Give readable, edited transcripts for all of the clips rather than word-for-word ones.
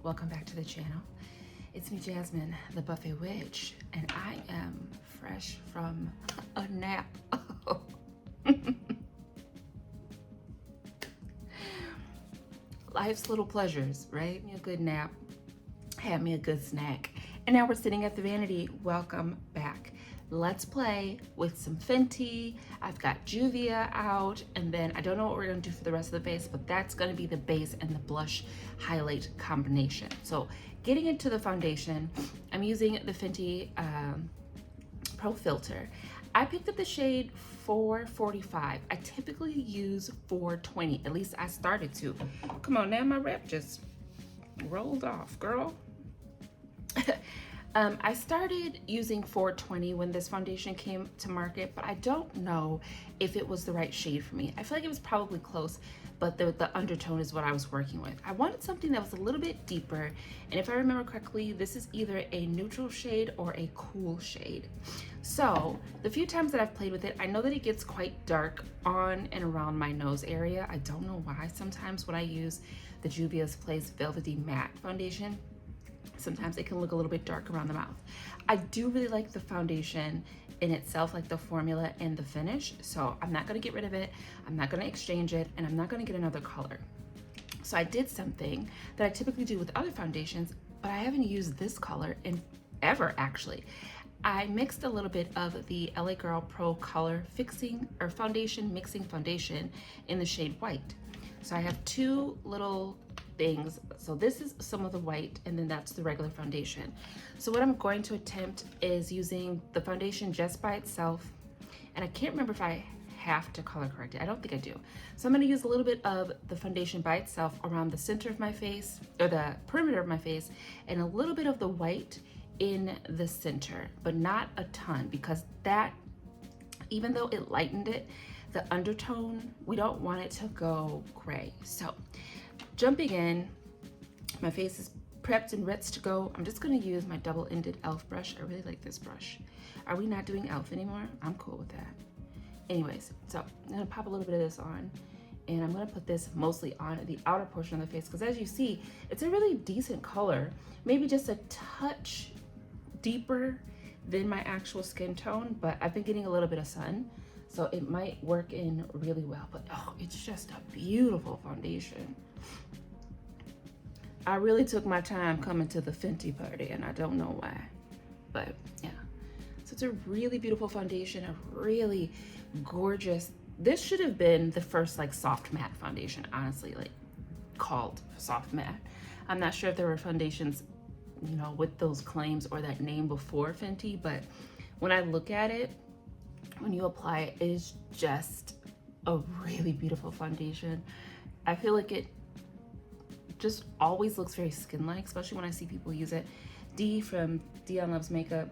welcome back to the channel. It's me, Jasmine, the Buffet Witch, and I am fresh from a nap. Life's little pleasures, right? Me a good nap, had me a good snack, and now we're sitting at the vanity. Welcome back. Let's play with some Fenty. I've got Juvia out, and then I don't know what we're gonna do for the rest of the face, but that's gonna be the base and the blush highlight combination. So getting into the foundation, I'm using the Fenty Pro Filter. I picked up the shade 445. I typically use 420, at least I started to. Come on now, my rep just rolled off, girl. I started using 420 when this foundation came to market, but I don't know if it was the right shade for me. I feel like it was probably close, but the undertone is what I was working with. I wanted something that was a little bit deeper, and if I remember correctly, this is either a neutral shade or a cool shade. So the few times that I've played with it, I know that it gets quite dark on and around my nose area. I don't know why. Sometimes when I use the Juvia's Place Velvety Matte Foundation, sometimes it can look a little bit dark around the mouth. I do really like the foundation in itself, like the formula and the finish, so I'm not gonna get rid of it, I'm not gonna exchange it, and I'm not gonna get another color. So I did something that I typically do with other foundations, but I haven't used this color in ever, actually. I mixed a little bit of the LA Girl Pro Color Fixing or Foundation Mixing Foundation in the shade White. So I have two little things. So this is some of the white, and then that's the regular foundation. So what I'm going to attempt is using the foundation just by itself, and I can't remember if I have to color correct it. I don't think I do. So I'm going to use a little bit of the foundation by itself around the center of my face, or the perimeter of my face, and a little bit of the white in the center, but not a ton, because that, even though it lightened it, the undertone, we don't want it to go gray. So jumping in, my face is prepped and ready to go. I'm just gonna use my double-ended e.l.f. brush. I really like this brush. Are we not doing e.l.f. anymore? I'm cool with that. Anyways, so I'm gonna pop a little bit of this on, and I'm gonna put this mostly on the outer portion of the face, because as you see, it's a really decent color, maybe just a touch deeper than my actual skin tone, but I've been getting a little bit of sun, so it might work in really well. But oh, it's just a beautiful foundation. I really took my time coming to the Fenty party, and I don't know why, but yeah. So it's a really beautiful foundation, a really gorgeous, this should have been the first like soft matte foundation, honestly, like called soft matte. I'm not sure if there were foundations, you know, with those claims or that name before Fenty, but when I look at it, when you apply it, it is just a really beautiful foundation. I feel like it just always looks very skin-like, especially when I see people use it. Dee from Dion Loves Makeup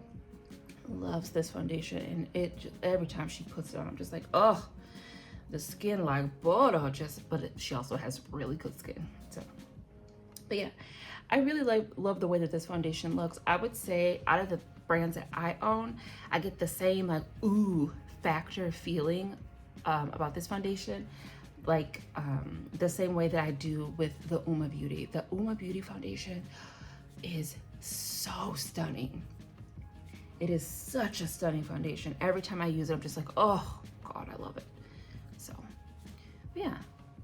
loves this foundation, and it just, every time she puts it on, I'm just like, oh, the skin like butter. She also has really good skin. So, but yeah, I really love the way that this foundation looks. I would say out of the brands that I own, I get the same like ooh factor feeling about this foundation, like the same way that I do with the Uma Beauty. The Uma Beauty foundation is so stunning. It is such a stunning foundation. Every time I use it, I'm just like, oh God, I love it. So yeah,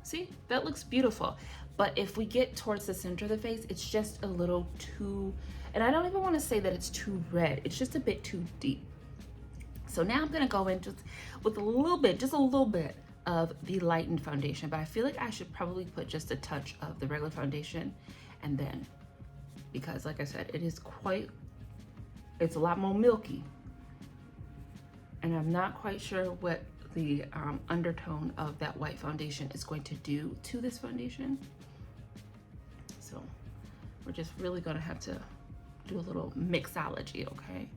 see, that looks beautiful. But if we get towards the center of the face, it's just a little too, and I don't even want to say that it's too red. It's just a bit too deep. So now I'm gonna go in just with a little bit, just a little bit of the lightened foundation, but I feel like I should probably put just a touch of the regular foundation, and then, because like I said, it is quite, it's a lot more milky, and I'm not quite sure what the undertone of that white foundation is going to do to this foundation. So we're just really gonna have to do a little mixology, okay?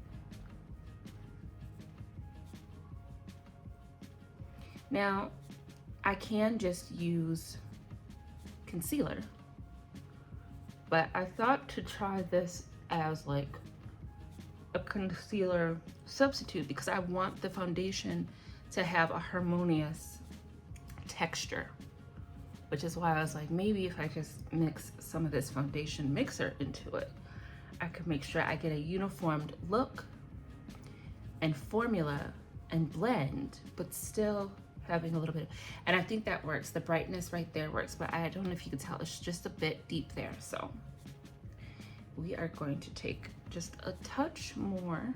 Now, I can just use concealer, but I thought to try this as like a concealer substitute, because I want the foundation to have a harmonious texture. which is why I was like, maybe if I just mix some of this foundation mixer into it, I could make sure I get a uniformed look and formula and blend, but still having a little bit, and I think that works. The brightness right there works, but I don't know if you can tell, it's just a bit deep there. So we are going to take just a touch more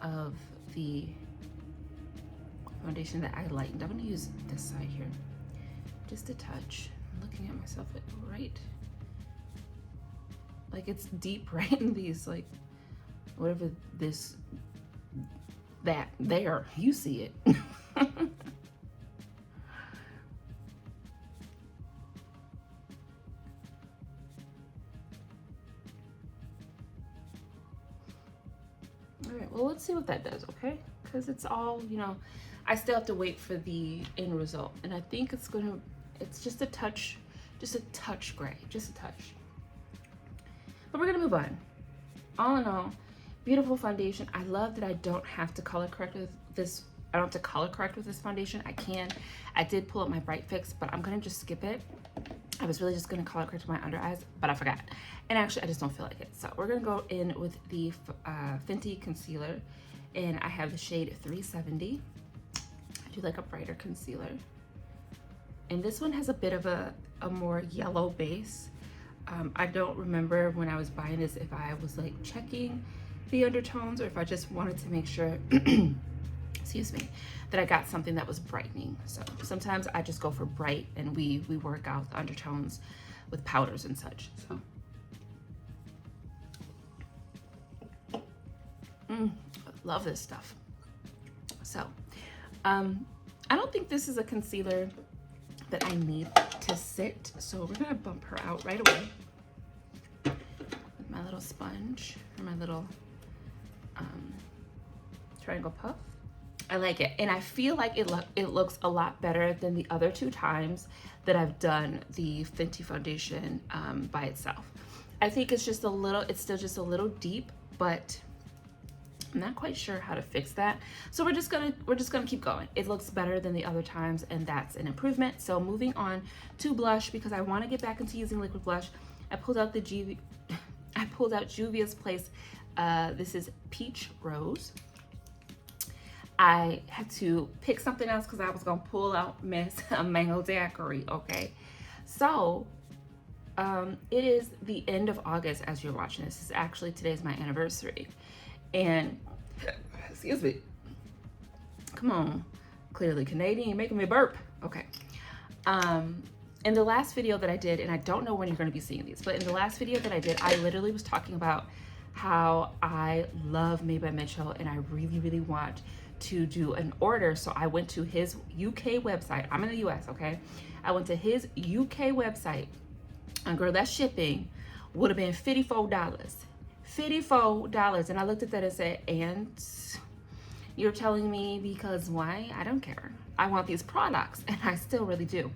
of the foundation that I lightened. I'm gonna use this side here, just a touch. I'm looking at myself right, like it's deep right in these, like whatever this, that, there, you see it. All right, well, let's see what that does, okay? Because it's all, you know, I still have to wait for the end result. And I think it's just a touch gray, just a touch. But we're gonna move on. All in all, beautiful foundation. I love that I don't have to color correct with this. I don't have to color correct with this foundation. I can. I did pull up my Bright Fix, but I'm gonna just skip it. I was really just gonna color correct my under eyes, but I forgot. And actually, I just don't feel like it. So we're gonna go in with the Fenty concealer, and I have the shade 370. I do like a brighter concealer. And this one has a bit of a more yellow base. I don't remember when I was buying this if I was like checking the undertones or if I just wanted to make sure, excuse me, that I got something that was brightening. So sometimes I just go for bright, and we work out the undertones with powders and such. So I love this stuff. So I don't think this is a concealer that I need to sit, so we're gonna bump her out right away with my little sponge or my little triangle puff. I like it, and I feel like it looks a lot better than the other 2 times that I've done the Fenty foundation by itself. I think it's just a little, it's still just a little deep, but I'm not quite sure how to fix that. So we're just gonna keep going. It looks better than the other times, and that's an improvement. So moving on to blush, because I want to get back into using liquid blush. I pulled out Juvia's Place. This is Peach Rose. I had to pick something else because I was gonna pull out Miss Mango Daiquiri. Okay, so it is the end of August as you're watching this. Is actually, today's my anniversary. And excuse me, come on, clearly Canadian, you're making me burp. Okay. In the last video that I did, and I don't know when you're going to be seeing these, but in the last video that I did, I literally was talking about how I love Made by Mitchell, and I really, really want to do an order. So I went to his UK website. I'm in the US, okay? I went to his UK website, and girl, that shipping would have been $54. $54. And I looked at that and said, and you're telling me because why? I don't care. I want these products, and I still really do.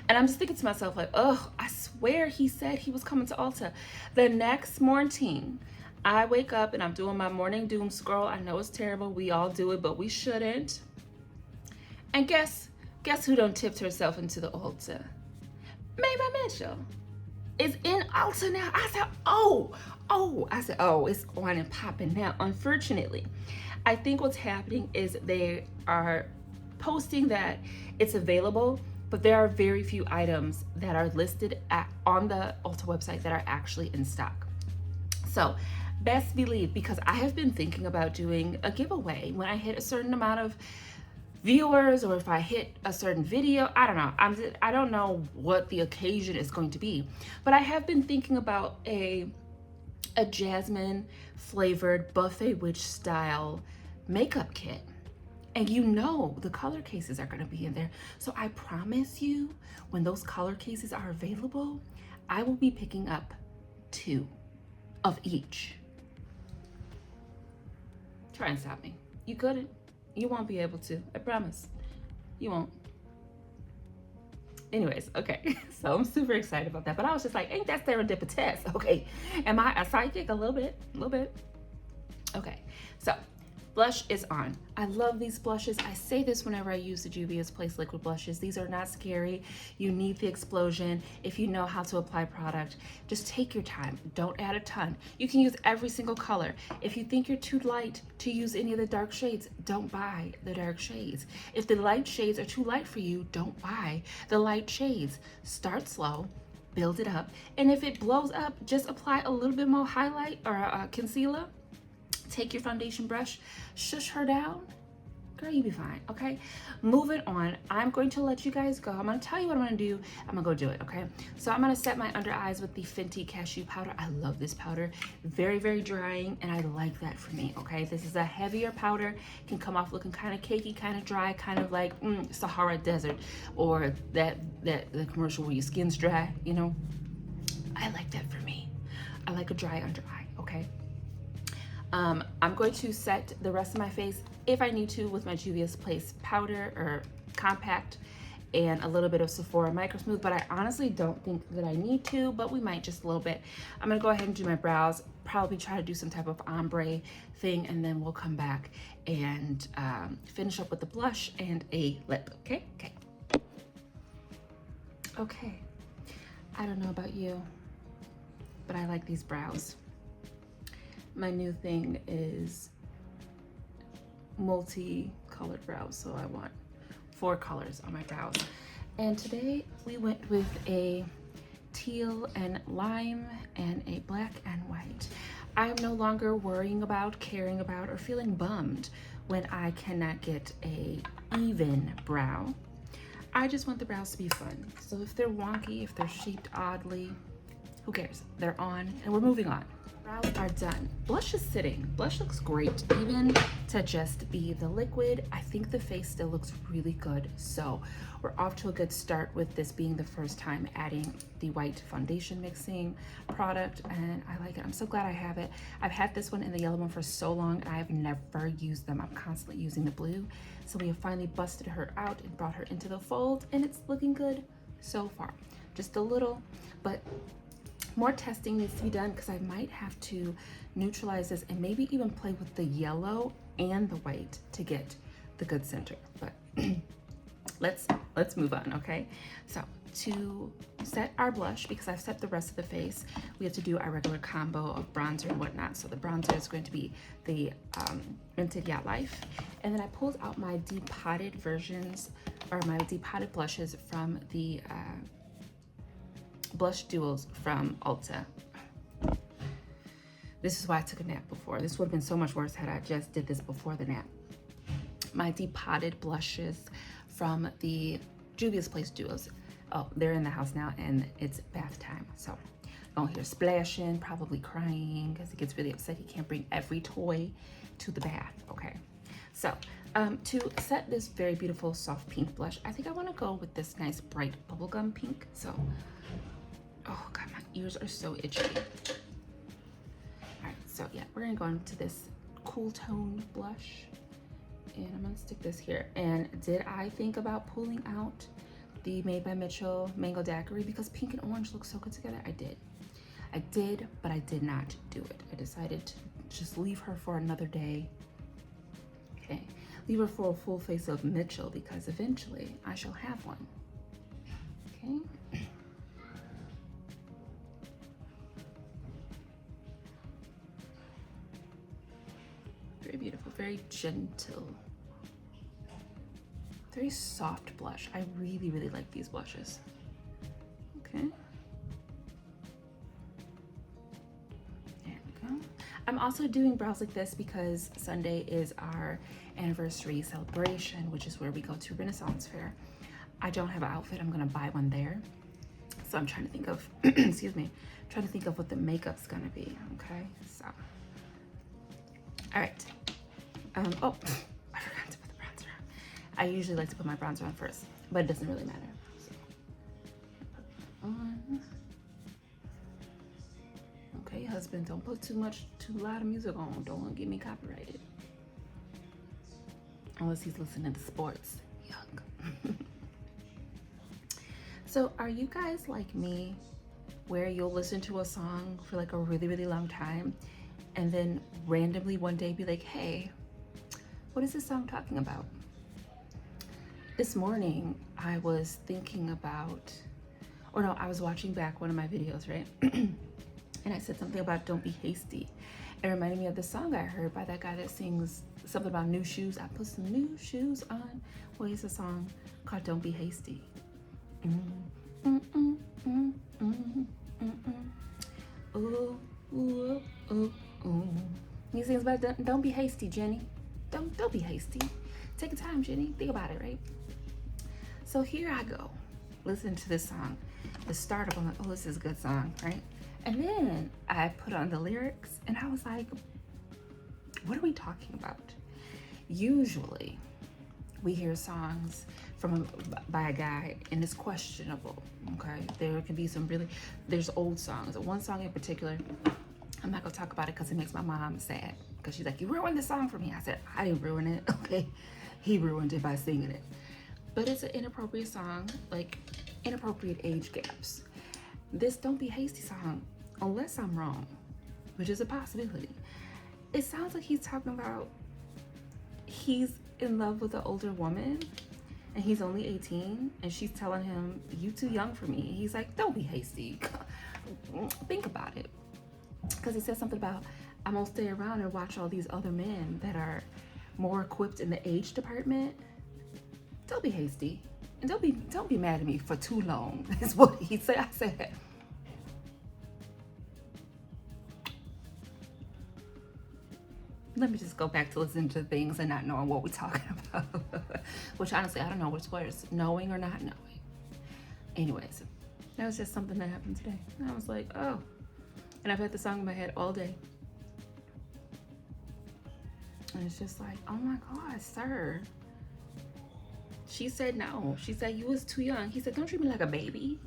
And I'm just thinking to myself, like, oh, I swear he said he was coming to Ulta. The next morning, I wake up and I'm doing my morning doom scroll. I know it's terrible. We all do it, but we shouldn't. And guess who done tipped herself into the Ulta? Made by Mitchell is in Ulta now. I said, oh, it's on and popping now. Unfortunately, I think what's happening is they are posting that it's available, but there are very few items that are listed on the Ulta website that are actually in stock. So best believe, because I have been thinking about doing a giveaway when I hit a certain amount of viewers, or if I hit a certain video. I don't know. I don't know what the occasion is going to be, but I have been thinking about a jasmine flavored buffet witch style makeup kit. And you know the color cases are going to be in there. So I promise you, when those color cases are available, I will be picking up 2 of each. Try and stop me. You couldn't. You won't be able to. I promise. You won't. Anyways, okay. So I'm super excited about that. But I was just like, ain't that serendipitous? Okay. Am I a psychic? A little bit. Okay. So blush is on. I love these blushes. I say this whenever I use the Juvia's Place liquid blushes. These are not scary. You need the explosion. If you know how to apply product, just take your time. Don't add a ton. You can use every single color. If you think you're too light to use any of the dark shades, don't buy the dark shades. If the light shades are too light for you, don't buy the light shades. Start slow, build it up, and if it blows up, just apply a little bit more highlight or concealer. Take your foundation brush, shush her down. Girl, you be fine, okay? Moving on, I'm going to let you guys go. I'm gonna tell you what I'm gonna do. I'm gonna go do it, okay? So I'm gonna set my under eyes with the Fenty Cashew powder. I love this powder. Very, very drying, and I like that for me, okay? This is a heavier powder. Can come off looking kind of cakey, kind of dry, kind of like Sahara Desert, or the commercial where your skin's dry, you know? I like that for me. I like a dry under eye, okay? I'm going to set the rest of my face, if I need to, with my Juvia's Place powder or compact and a little bit of Sephora Micro Smooth, but I honestly don't think that I need to, but we might just a little bit. I'm gonna go ahead and do my brows, probably try to do some type of ombre thing, and then we'll come back and finish up with the blush and a lip, okay? Okay, I don't know about you, but I like these brows. My new thing is multi-colored brows, so I want 4 colors on my brows. And today we went with a teal and lime and a black and white. I am no longer worrying about, caring about, or feeling bummed when I cannot get a even brow. I just want the brows to be fun. So if they're wonky, if they're shaped oddly, who cares? They're on, and we're moving on. Brows are done. Blush is sitting. Blush looks great, even to just be the liquid. I think the face still looks really good. So we're off to a good start with this being the first time adding the white foundation mixing product, and I like it. I'm so glad I have it. I've had this one and the yellow one for so long, and I have never used them. I'm constantly using the blue. So we have finally busted her out and brought her into the fold, and it's looking good so far. Just a little, but more testing needs to be done because I might have to neutralize this and maybe even play with the yellow and the white to get the good center. But let's move on, okay? So to set our blush, because I've set the rest of the face, we have to do our regular combo of bronzer and whatnot. So the bronzer is going to be the Rented Yacht Life. And then I pulled out my depotted versions, or my depotted blushes from the blush duos from Ulta. This is why I took a nap before. This would have been so much worse had I just did this before the nap. My depotted blushes from the Juvia's Place duos. Oh, they're in the house now and it's bath time. So you're gonna hear splashing, probably crying because he gets really upset he can't bring every toy to the bath, okay? So to set this very beautiful soft pink blush, I think I wanna go with this nice bright bubblegum pink. So, oh God, my ears are so itchy. All right, so yeah, we're gonna go into this cool tone blush, and I'm gonna stick this here. And did I think about pulling out the Made by Mitchell Mango Daiquiri because pink and orange look so good together? I did, but I did not do it. I decided to just leave her for another day. Okay, leave her for a full face of Mitchell because eventually I shall have one. Okay. Very beautiful, very gentle, very soft blush. I really, really like these blushes. Okay. There we go. I'm also doing brows like this because Sunday is our anniversary celebration, which is where we go to Renaissance Fair. I don't have an outfit. I'm gonna buy one there. So I'm trying to think of, excuse me, trying to think of what the makeup's gonna be, okay? So. All right. Oh, I forgot to put the bronzer on. I usually like to put my bronzer on first, but it doesn't really matter. So, on. Okay, husband, don't put too loud of music on. Don't want to get me copyrighted. Unless he's listening to sports. Yuck. So are you guys like me, where you'll listen to a song for like a really, really long time, and then randomly one day be like, hey, What is this song talking about? This morning, I was thinking about, or no, I was watching back one of my videos, right? And I said something about don't be hasty. It reminded me of the song I heard by that guy that sings something about new shoes. I put some new shoes on. Well, it's a song called Don't Be Hasty. Ooh, ooh, ooh, ooh. He sings about don't be hasty, Jenny. Don't be hasty. Take your time, Jenny. Think about it, right? So here I go. Listen to this song. The start, I'm like, oh, this is a good song, right? And then I put on the lyrics and I was like, what are we talking about? Usually we hear songs by a guy and it's questionable, okay? There can be there's old songs. One song in particular, I'm not gonna talk about it because it makes my mom sad because she's like, you ruined this song for me. I said, I didn't ruin it, okay? He ruined it by singing it. But it's an inappropriate song, like inappropriate age gaps. This Don't Be Hasty song, unless I'm wrong, which is a possibility, it sounds like he's talking about he's in love with an older woman and he's only 18 and she's telling him, you too young for me. He's like, don't be hasty. Think about it. Because he says something about, I'm gonna stay around and watch all these other men that are more equipped in the age department. Don't be hasty. And don't be mad at me for too long, is what he said. I said, let me just go back to listening to things and not knowing what we're talking about. Which honestly, I don't know which worse, knowing or not knowing. Anyways, that was just something that happened today. And I was like, oh. And I've had the song in my head all day. And it's just like, oh my God, sir. She said no. She said you was too young. He said, don't treat me like a baby.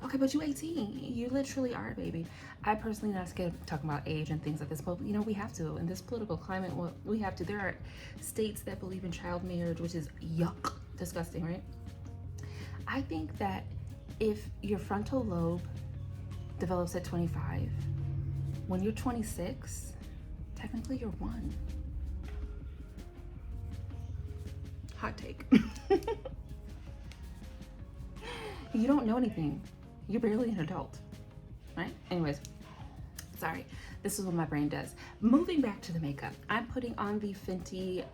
Okay, but you 18. You literally are a baby. I personally not scared of talking about age and things like this, but you know, we have to. In this political climate, well, we have to. There are states that believe in child marriage, which is yuck, disgusting, right? I think that if your frontal lobe develops at 25, when you're 26, technically you're 1. Hot take. You don't know anything. You're barely an adult, right? Anyways, sorry. This is what my brain does. Moving back to the makeup, I'm putting on the Fenty,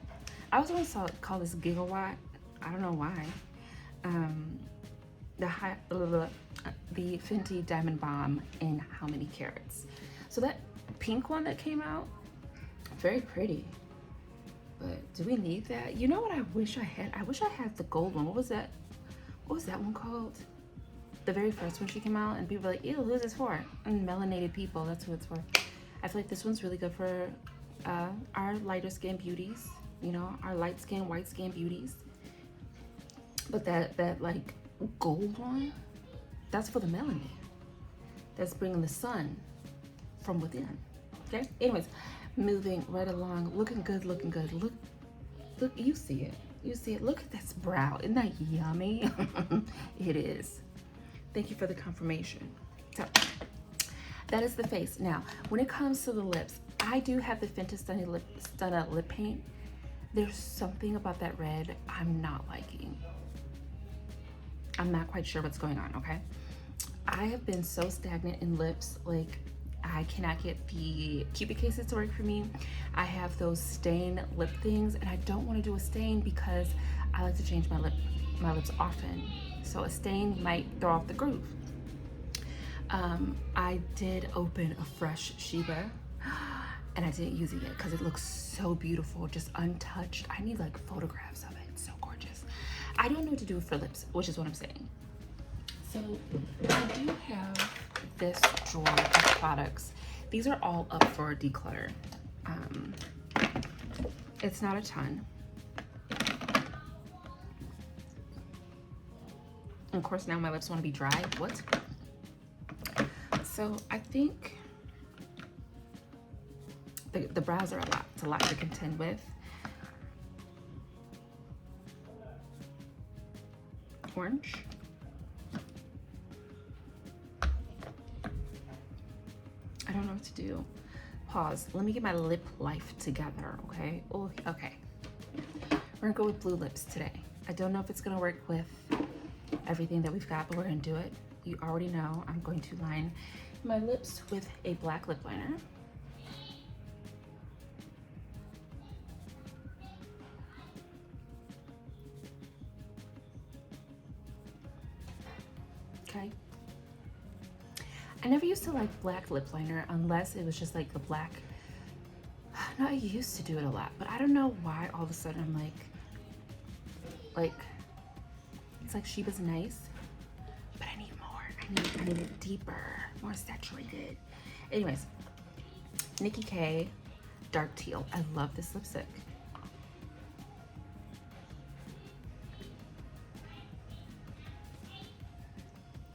I was always call this Gigawatt. I don't know why. The Fenty Diamond Bomb in How Many Carats. So that pink one that came out, very pretty. But do we need that? You know what I wish I had? I wish I had the gold one. What was that? What was that one called? The very first one she came out and people were like, ew, who's this for? And melanated people, that's who it's for. I feel like this one's really good for our lighter skin beauties, you know, our light skin, white skin beauties. But that like gold one, that's for the melanin. That's bringing the sun from within, okay? Anyways, moving right along, looking good, looking good. Look, you see it. You see it. Look at this brow. Isn't that yummy? It is. Thank you for the confirmation. So, that is the face. Now, when it comes to the lips, I do have the Fenty Stunna lip paint. There's something about that red I'm not liking. I'm not quite sure what's going on, okay? I have been so stagnant in lips, like I cannot get the Cupid cases to work for me. I have those stain lip things and I don't want to do a stain because I like to change my lips often. So a stain might throw off the groove. I did open a fresh Sheba and I didn't use it yet because it looks so beautiful, just untouched. I need like photographs of it. It's so gorgeous. I don't know what to do for lips, which is what I'm saying. So I do have this drawer of products. These are all up for declutter. It's not a ton. Of course, now my lips want to be dry. What? So I think the brows are a lot to contend with. Orange. I don't know what to do. Pause. Let me get my lip life together, okay? Oh, okay. We're gonna go with blue lips today. I don't know if it's gonna work with everything that we've got, but we're gonna do it. You already know I'm going to line my lips with a black lip liner. Okay. I never used to like black lip liner unless it was just like the black. No, I used to do it a lot, but I don't know why all of a sudden I'm like, it's like Sheba's nice, but I need more. I need it deeper, more saturated. Anyways, Nikki K, dark teal. I love this lipstick.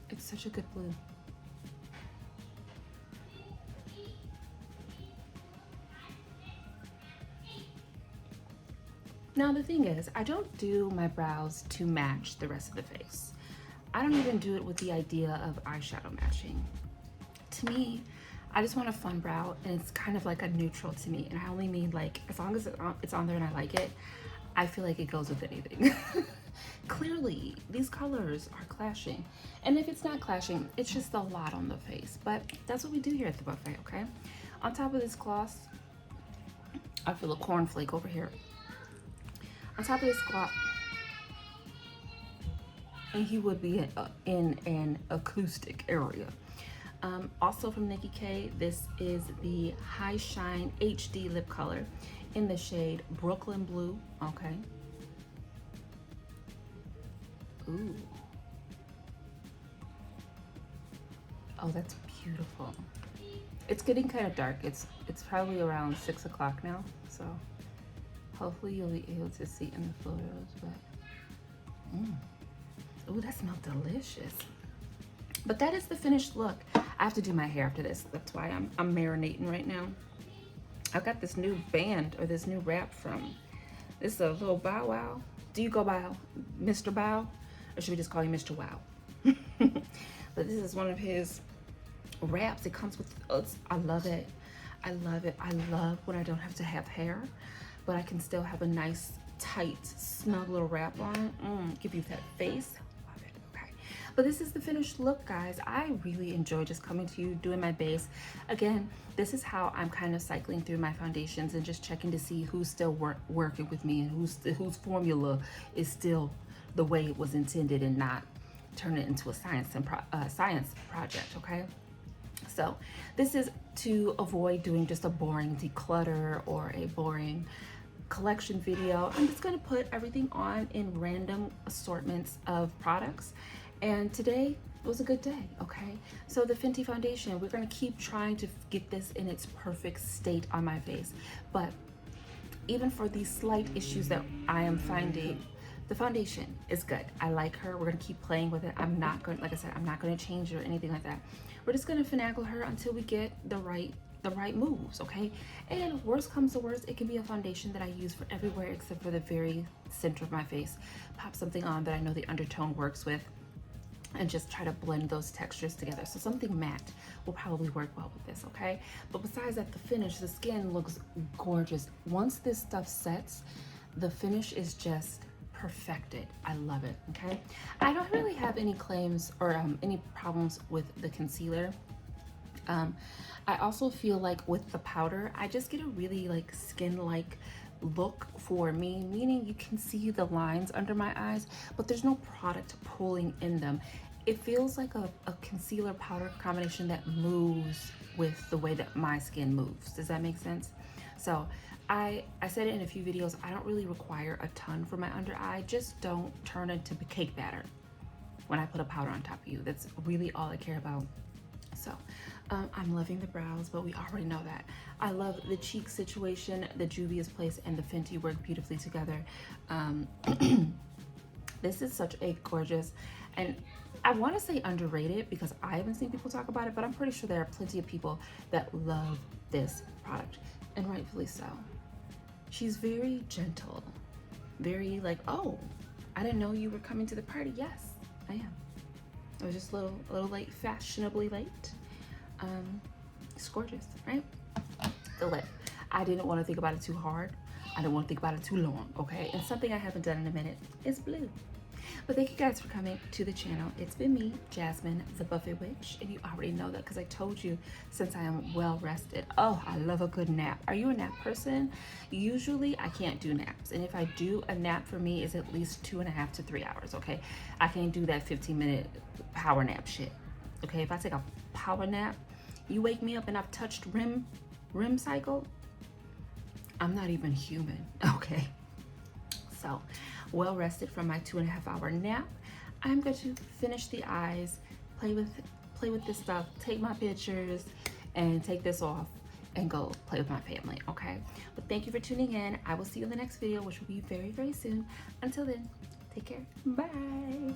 It's such a good blue. Now the thing is, I don't do my brows to match the rest of the face. I don't even do it with the idea of eyeshadow matching. To me, I just want a fun brow, and it's kind of like a neutral to me. And I only mean like, as long as it's on there and I like it, I feel like it goes with anything. Clearly, these colors are clashing. And if it's not clashing, it's just a lot on the face. But that's what we do here at the buffet, okay? On top of this gloss, I feel a cornflake over here. On top of this gloss, and he would be in an acoustic area. Also from Nikki K, this is the High Shine HD lip color in the shade Brooklyn Blue, okay? Ooh. Oh, that's beautiful. It's getting kind of dark. It's probably around 6 o'clock now, so hopefully you'll be able to see in the photos, but ooh, that smells delicious. But that is the finished look. I have to do my hair after this. That's why I'm marinating right now. I've got this new band, or this new rap from, this is a little Bow Wow. Do you go by Mr. Bow? Or should we just call you Mr. Wow? But this is one of his raps. It comes with, I love it. I love it. I love when I don't have to have hair, but I can still have a nice, tight, snug little wrap on it. Give you that face. Love it. Okay. But this is the finished look, guys. I really enjoy just coming to you, doing my base. Again, this is how I'm kind of cycling through my foundations and just checking to see who's still working with me and whose formula is still the way it was intended and not turn it into a science project, okay? So this is to avoid doing just a boring declutter or a boring collection video. I'm just gonna put everything on in random assortments of products. And today was a good day, okay? So the Fenty foundation, we're gonna keep trying to get this in its perfect state on my face. But even for these slight issues that I am finding, the foundation is good. I like her. We're gonna keep playing with it. I'm not going, like I said, I'm not gonna change her or anything like that. We're just gonna finagle her until we get the right moves, okay? And worst comes to worst, it can be a foundation that I use for everywhere except for the very center of my face. Pop something on that I know the undertone works with and just try to blend those textures together. So something matte will probably work well with this, okay? But besides that, the finish, the skin looks gorgeous. Once this stuff sets, the finish is just perfected. I love it, okay? I don't really have any claims or any problems with the concealer. I also feel like with the powder, I just get a really like skin-like look for me, meaning you can see the lines under my eyes, but there's no product pulling in them. It feels like a concealer powder combination that moves with the way that my skin moves. Does that make sense? So I said it in a few videos, I don't really require a ton for my under eye. Just don't turn into cake batter when I put a powder on top of you. That's really all I care about. So I'm loving the brows, but we already know that. I love the cheek situation. The Juvia's Place and the Fenty work beautifully together. This is such a gorgeous, and I want to say underrated because I haven't seen people talk about it, but I'm pretty sure there are plenty of people that love this product, and rightfully so. She's very gentle, very like, oh, I didn't know you were coming to the party. Yes, I am. I was just a little late, fashionably late. It's gorgeous, right? The lip. I didn't want to think about it too hard. I didn't want to think about it too long, okay? And something I haven't done in a minute is blue. But thank you guys for coming to the channel. It's been me, Jasmine, the Buffet Witch, and you already know that because I told you since I am well rested. Oh, I love a good nap. Are you a nap person? Usually I can't do naps, and if I do, a nap for me is at least 2.5 to 3 hours, okay? I can't do that 15-minute power nap shit, okay? If I take a power nap, you wake me up and I've touched REM cycle, I'm not even human, okay? So, well rested from my 2.5-hour nap. I'm going to finish the eyes, play with this stuff, take my pictures, and take this off and go play with my family, okay? But thank you for tuning in. I will see you in the next video, which will be very, very soon. Until then, take care. Bye.